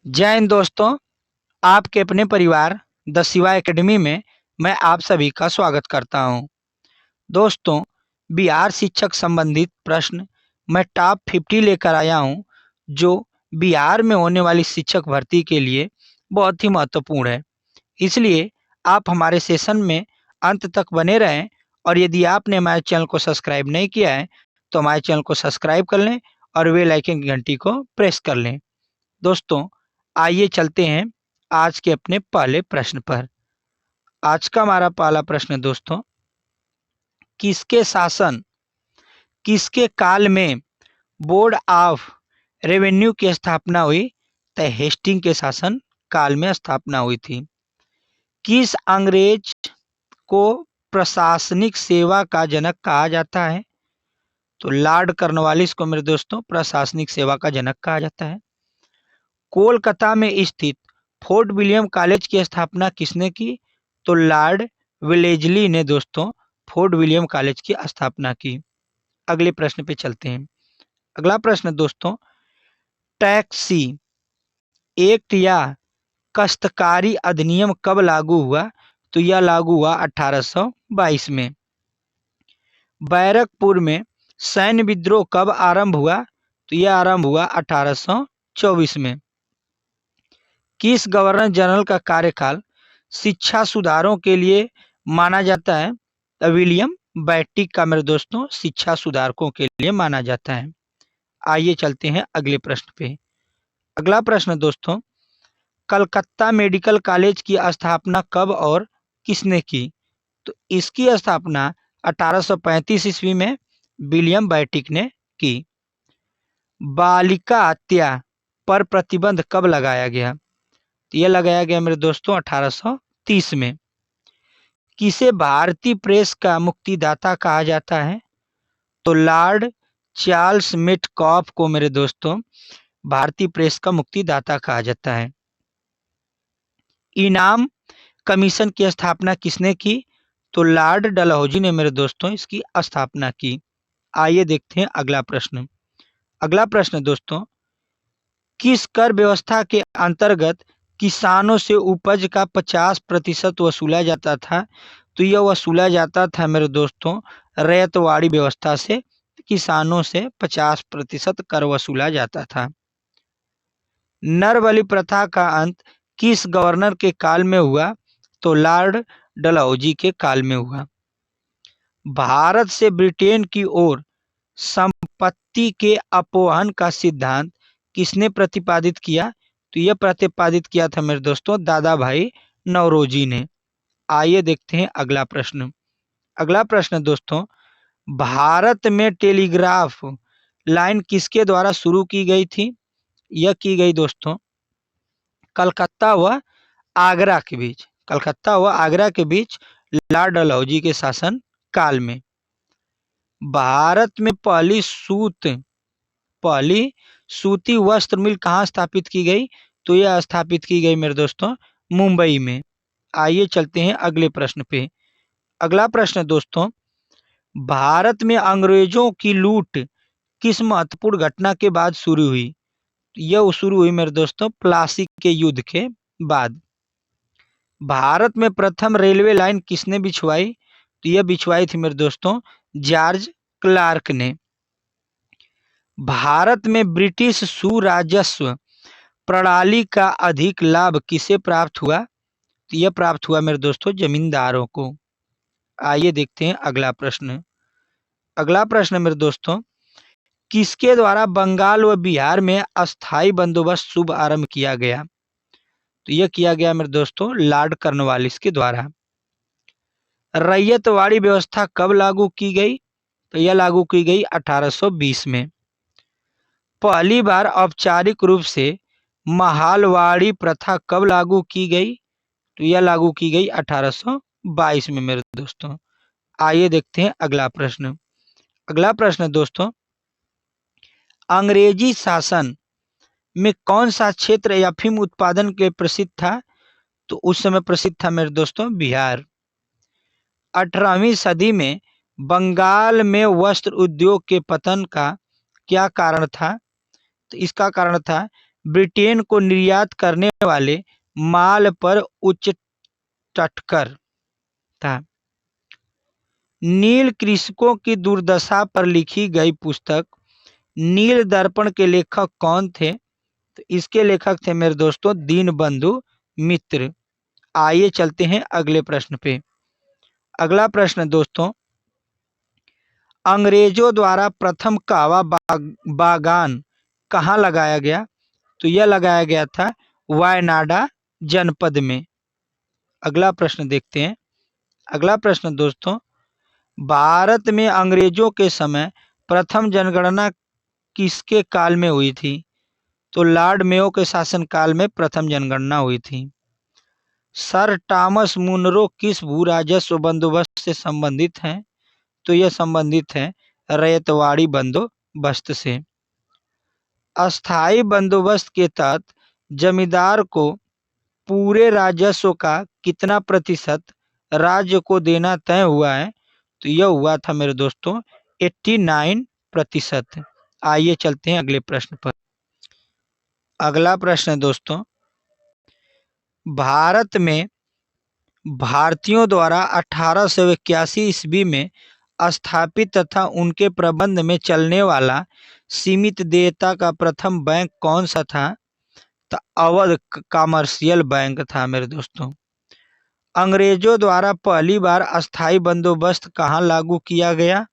जय हिंद दोस्तों। आपके अपने परिवार द शिवा एकेडमी में मैं आप सभी का स्वागत करता हूं। दोस्तों, बिहार शिक्षक संबंधित प्रश्न मैं टॉप 50 लेकर आया हूं, जो बिहार में होने वाली शिक्षक भर्ती के लिए बहुत ही महत्वपूर्ण है। इसलिए आप हमारे सेशन में अंत तक बने रहें, और यदि आपने हमारे चैनल को सब्सक्राइब नहीं किया है तो हमारे चैनल को सब्सक्राइब कर लें और बेल आइकन की घंटी को प्रेस कर लें। दोस्तों, आइए चलते हैं आज के अपने पहले प्रश्न पर। आज का हमारा पहला प्रश्न दोस्तों, किसके शासन किसके काल में बोर्ड ऑफ रेवेन्यू की स्थापना हुई? तो हेस्टिंग के शासन काल में स्थापना हुई थी। किस अंग्रेज को प्रशासनिक सेवा का जनक कहा जाता है? तो लॉर्ड कॉर्नवालिस को मेरे दोस्तों प्रशासनिक सेवा का जनक कहा जाता है। कोलकाता में स्थित फोर्ट विलियम कॉलेज की स्थापना किसने की? तो लॉर्ड वेलेजली ने दोस्तों फोर्ट विलियम कॉलेज की स्थापना की। अगले प्रश्न पे चलते हैं। अगला प्रश्न दोस्तों, टैक्सी एक्ट या काश्तकारी अधिनियम कब लागू हुआ? तो यह लागू हुआ 1822 में। बैरकपुर में सैन्य विद्रोह कब आरंभ हुआ? तो यह आरंभ हुआ 1824 में। किस गवर्नर जनरल का कार्यकाल शिक्षा सुधारों के लिए माना जाता है? तो विलियम बैटिक का मेरे दोस्तों शिक्षा सुधारकों के लिए माना जाता है। आइए चलते हैं अगले प्रश्न पे। अगला प्रश्न दोस्तों, कलकत्ता मेडिकल कॉलेज की स्थापना कब और किसने की? तो इसकी स्थापना 1835 ईस्वी में विलियम बैटिक ने की। बालिका हत्या पर प्रतिबंध कब लगाया गया? तो यह लगाया गया मेरे दोस्तों 1830 में। किसे भारतीय प्रेस का मुक्तिदाता कहा जाता है? तो लॉर्ड चार्ल्स मेटकॉफ को मेरे दोस्तों भारतीय प्रेस का मुक्तिदाता कहा जाता है। इनाम कमीशन की स्थापना किसने की? तो लॉर्ड डलहौजी ने मेरे दोस्तों इसकी स्थापना की। आइए देखते हैं अगला प्रश्न। अगला प्रश्न दोस्तों, किस कर व्यवस्था के अंतर्गत किसानों से उपज का 50% वसूला जाता था? तो यह वसूला जाता था मेरे दोस्तों रैयतवाड़ी व्यवस्था से। किसानों से 50% कर वसूला जाता था। नरबलि प्रथा का अंत किस गवर्नर के काल में हुआ? तो लॉर्ड डलहौजी के काल में हुआ। भारत से ब्रिटेन की ओर संपत्ति के अपवहन का सिद्धांत किसने प्रतिपादित किया? तो यह प्रतिपादित किया था मेरे दोस्तों दादा भाई नौरोजी ने। आइए देखते हैं अगला प्रश्न। अगला प्रश्न दोस्तों, भारत में टेलीग्राफ लाइन किसके द्वारा शुरू की गई थी? यह की गई दोस्तों कलकत्ता व आगरा के बीच। कलकत्ता व आगरा के बीच लॉर्ड डलहौजी के शासन काल में। भारत में पहली सूती वस्त्र मिल कहाँ स्थापित की गई? तो यह स्थापित की गई मेरे दोस्तों मुंबई में। आइए चलते हैं अगले प्रश्न पे। अगला प्रश्न दोस्तों, भारत में अंग्रेजों की लूट किस महत्वपूर्ण घटना के बाद शुरू हुई? यह शुरू हुई मेरे दोस्तों प्लासी के युद्ध के बाद। भारत में प्रथम रेलवे लाइन किसने बिछवाई? तो यह बिछवाई थी मेरे दोस्तों जॉर्ज क्लार्क ने। भारत में ब्रिटिश सुराजस्व प्रणाली का अधिक लाभ किसे प्राप्त हुआ? तो यह प्राप्त हुआ मेरे दोस्तों जमींदारों को। आइए देखते हैं अगला प्रश्न। अगला प्रश्न मेरे दोस्तों, किसके द्वारा बंगाल व बिहार में अस्थाई बंदोबस्त शुभ आरंभ किया गया? तो यह किया गया मेरे दोस्तों लॉर्ड कॉर्नवालिस के द्वारा। रैयतवाड़ी व्यवस्था कब लागू की गई? तो यह लागू की गई 1820 में। पहली बार औपचारिक रूप से महालवाड़ी प्रथा कब लागू की गई? तो यह लागू की गई 1822 में मेरे दोस्तों। आइए देखते हैं अगला प्रश्न। अगला प्रश्न दोस्तों, अंग्रेजी शासन में कौन सा क्षेत्र अफीम उत्पादन के प्रसिद्ध था? तो उस समय प्रसिद्ध था मेरे दोस्तों बिहार। 18वीं सदी में बंगाल में वस्त्र उद्योग के पतन का क्या कारण था? तो इसका कारण था ब्रिटेन को निर्यात करने वाले माल पर उच्च टटकर था। नील कृषकों की दुर्दशा पर लिखी गई पुस्तक नील दर्पण के लेखक कौन थे? तो इसके लेखक थे मेरे दोस्तों दीनबंधु मित्र। आइए चलते हैं अगले प्रश्न पे। अगला प्रश्न दोस्तों, अंग्रेजों द्वारा प्रथम कहवा बागान कहाँ लगाया गया? तो यह लगाया गया था वायनाडा जनपद में। अगला प्रश्न देखते हैं। अगला प्रश्न दोस्तों, भारत में अंग्रेजों के समय प्रथम जनगणना किसके काल में हुई थी? तो लॉर्ड मेयो के शासनकाल में प्रथम जनगणना हुई थी। सर टॉमस मुनरो किस भू राजस्व बंदोबस्त से संबंधित हैं? तो यह संबंधित है रैयतवाड़ी बंदोबस्त से। अस्थाई बंदोबस्त के तहत जमींदार को पूरे राजस्व का कितना प्रतिशत राज्य को देना तय हुआ है? तो यह हुआ था मेरे दोस्तों 89%। आइए चलते हैं अगले प्रश्न पर। अगला प्रश्न है दोस्तों, भारत में भारतीयों द्वारा 1881 ईस्वी में स्थापित तथा उनके प्रबंध में चलने वाला सीमित देयता का प्रथम बैंक कौन सा था? तो अवध कमर्शियल बैंक था मेरे दोस्तों। अंग्रेजों द्वारा पहली बार अस्थाई बंदोबस्त कहाँ लागू किया गया?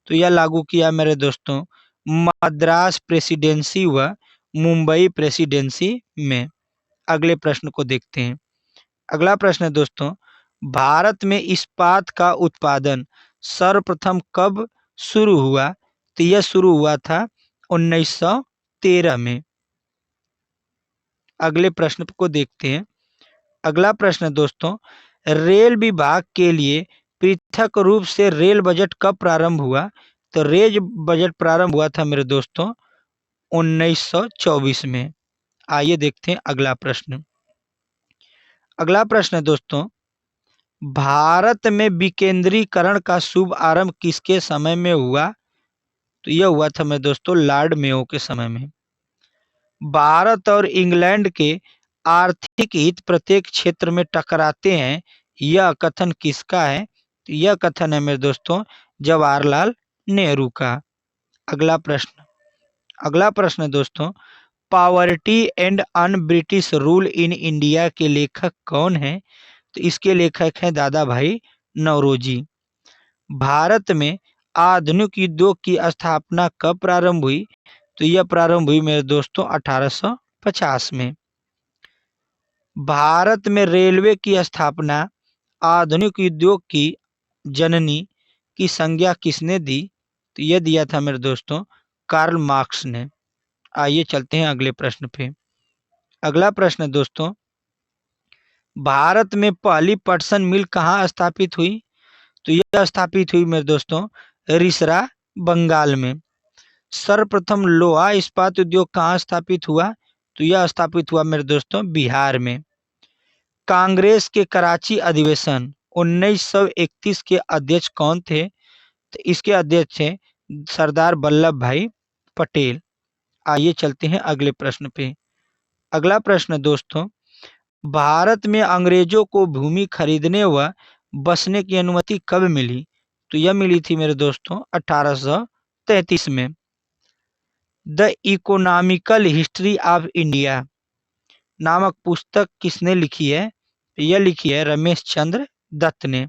तो यह लागू किया मेरे दोस्तों मद्रास प्रेसिडेंसी व मुंबई प्रेसिडेंसी में। अगले प्रश्न को देखते हैं। अगला प्रश्न है दोस्तों, भारत में इस्पात का उत्पादन सर्वप्रथम कब शुरू हुआ? तो यह शुरू हुआ था 1913 में। अगले प्रश्न को देखते हैं। अगला प्रश्न दोस्तों, रेल विभाग के लिए पृथक रूप से रेल बजट कब प्रारंभ हुआ? तो रेल बजट प्रारंभ हुआ था मेरे दोस्तों 1924 में। आइए देखते हैं अगला प्रश्न। अगला प्रश्न है दोस्तों, भारत में विकेंद्रीकरण का शुभ आरंभ किसके समय में हुआ? तो यह हुआ था मेरे दोस्तों लॉर्ड मेयो के समय में। भारत और इंग्लैंड के आर्थिक हित प्रत्येक क्षेत्र में टकराते हैं, यह कथन किसका है? तो यह कथन है मेरे दोस्तों जवाहरलाल नेहरू का। अगला प्रश्न दोस्तों, poverty and un British rule in India के लेखक कौन है? तो इसके लेखक हैं दादा भाई नौरोजी। भारत में आधुनिक उद्योग की स्थापना कब प्रारंभ हुई? तो यह प्रारंभ हुई मेरे दोस्तों 1850 में। भारत में रेलवे की स्थापना आधुनिक उद्योग की जननी की संज्ञा किसने दी? तो यह दिया था मेरे दोस्तों कार्ल मार्क्स ने। आइए चलते हैं अगले प्रश्न पे। अगला प्रश्न दोस्तों, भारत में पहली पटसन मिल कहाँ स्थापित हुई? तो यह स्थापित हुई मेरे दोस्तों रिसरा बंगाल में। सर्वप्रथम लोहा इस्पात उद्योग कहाँ स्थापित हुआ? तो यह स्थापित हुआ मेरे दोस्तों बिहार में। कांग्रेस के कराची अधिवेशन 1931 के अध्यक्ष कौन थे? तो इसके अध्यक्ष थे सरदार वल्लभ भाई पटेल। आइए चलते हैं अगले प्रश्न पे। अगला प्रश्न दोस्तों, भारत में अंग्रेजों को भूमि खरीदने व बसने की अनुमति कब मिली? तो यह मिली थी मेरे दोस्तों 1833 में। The economical history of India नामक पुस्तक किसने लिखी है? यह लिखी है रमेश चंद्र दत्त ने।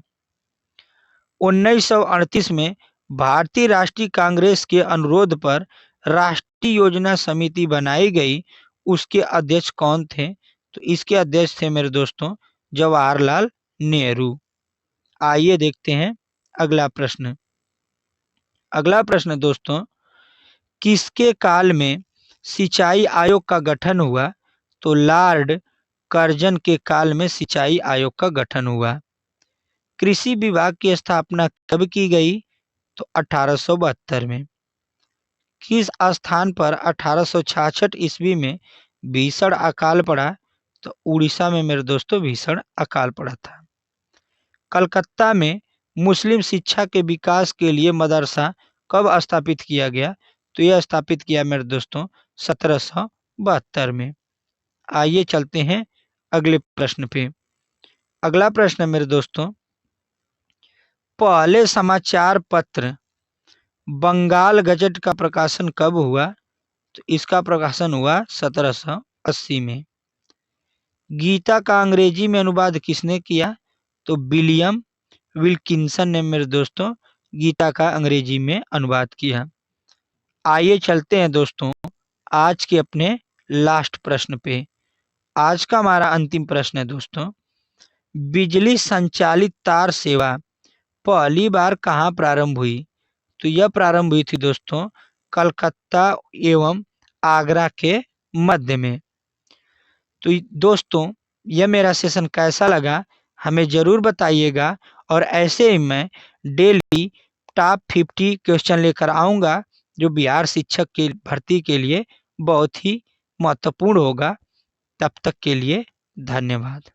1938 में भारतीय राष्ट्रीय कांग्रेस के अनुरोध पर राष्ट्रीय योजना समिति बनाई गई, उसके अध्यक्ष कौन थे? तो इसके अध्यक्ष थे मेरे दोस्तों जवाहरलाल नेहरू। आइए देखते हैं अगला प्रश्न। अगला प्रश्न दोस्तों, किसके काल में सिंचाई आयोग का गठन हुआ? तो लॉर्ड कर्जन के काल में सिंचाई आयोग का गठन हुआ। कृषि विभाग की स्थापना कब की गई? तो 1872 में। किस स्थान पर 1866 ईस्वी में भीषण अकाल पड़ा? तो उड़ीसा में मेरे दोस्तों भीषण अकाल पड़ा था। कलकत्ता में मुस्लिम शिक्षा के विकास के लिए मदरसा कब स्थापित किया गया? तो यह स्थापित किया मेरे दोस्तों 1700 1972 में। आइए चलते हैं अगले प्रश्न पे। अगला प्रश्न है मेरे दोस्तों, पहले समाचार पत्र बंगाल गजट का प्रकाशन कब हुआ? तो इसका प्रकाशन हुआ 1780 में। गीता का अंग्रेजी में अनुवाद किसने किया? तो विलियम विल्किंसन ने मेरे दोस्तों गीता का अंग्रेजी में अनुवाद किया। आइए चलते हैं दोस्तों आज के अपने लास्ट प्रश्न पे। आज का हमारा अंतिम प्रश्न है दोस्तों, बिजली संचालित तार सेवा पहली बार कहाँ प्रारंभ हुई? तो यह प्रारंभ हुई थी दोस्तों कलकत्ता एवं आगरा के मध्य में। तो दोस्तों यह मेरा सेशन कैसा लगा हमें ज़रूर बताइएगा, और ऐसे ही मैं डेली टॉप 50 क्वेश्चन लेकर आऊँगा जो बिहार शिक्षक की भर्ती के लिए बहुत ही महत्वपूर्ण होगा। तब तक के लिए धन्यवाद।